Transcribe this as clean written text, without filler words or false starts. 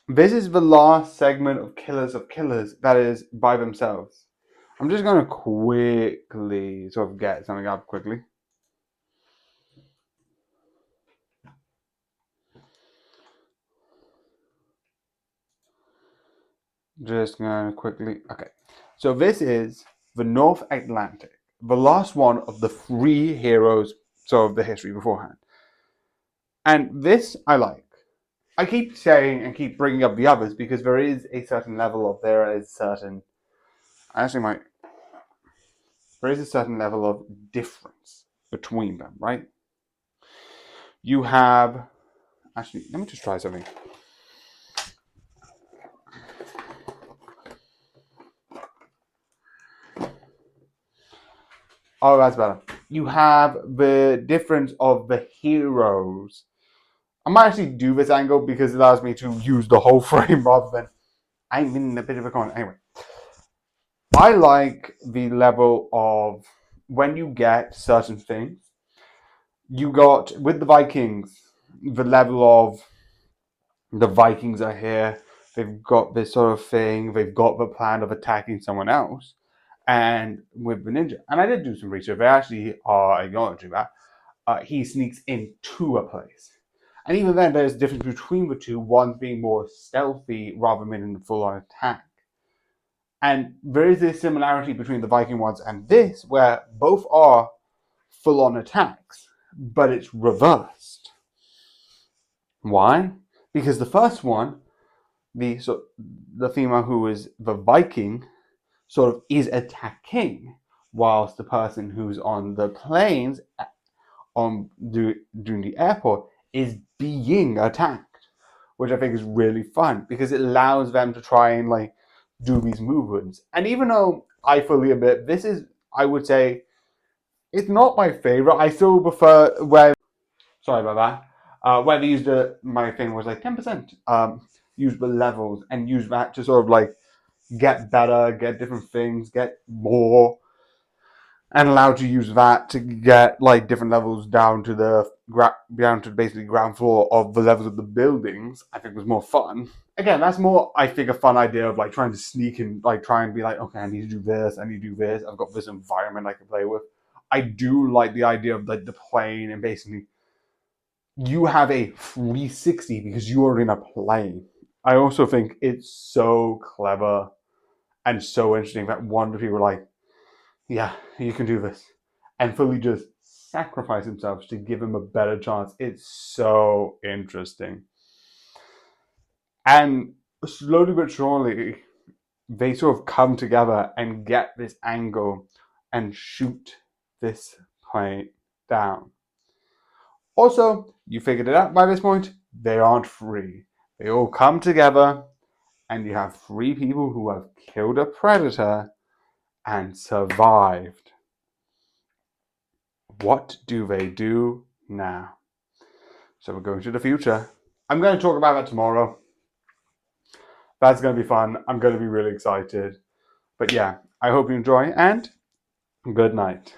This is the last segment of Killers that is by themselves. I'm just going to quickly sort of get something up quickly. Just going to quickly. Okay. So this is the North Atlantic, the last one of the three heroes, so of the history beforehand. And this I like. I keep saying and keep bringing up the others because there is a certain level of there is a certain level of difference between them, right? You have actually. Let me just try something. Oh, that's better. You have the difference of the heroes. I might actually do this angle because it allows me to use the whole frame rather than I'm in a bit of a corner. Anyway, I like the level of when you get certain things. You got with the Vikings, the level of the Vikings are here. They've got this sort of thing. They've got the plan of attacking someone else. And with the ninja, and I did do some research. They actually are acknowledging that he sneaks into a place. And even then, there's a difference between the two, one being more stealthy rather than in full on attack. And there is a similarity between the Viking ones and this, where both are full on attacks, but it's reversed. Why? Because the first one, the female who is the Viking, sort of is attacking, whilst the person who's on the planes during the airport is being attacked, which I think is really fun because it allows them to try and like do these movements. And even though I fully admit this is, I would say, it's not my favorite. I still prefer where. Sorry about that. Where they used my thing was like 10%. Use the levels and use that to sort of like get better, get different things, get more, and allowed to use that to get like different levels down to down to basically ground floor of the levels of the buildings. I think was more fun. Again, that's more I think a fun idea of like trying to sneak and like try and be like, okay, I need to do this, I need to do this. I've got this environment I can play with. I do like the idea of like the plane and basically you have a 360 because you are in a plane. I also think it's so clever and so interesting that one of the people were like, yeah, you can do this. And fully just sacrifice himself to give him a better chance. It's so interesting. And slowly but surely, they sort of come together and get this angle and shoot this plane down. Also, you figured it out by this point, they aren't free. They all come together, and you have three people who have killed a predator and survived. What do they do now? So we're going to the future. I'm going to talk about that tomorrow. That's going to be fun. I'm going to be really excited. But yeah, I hope you enjoy and good night.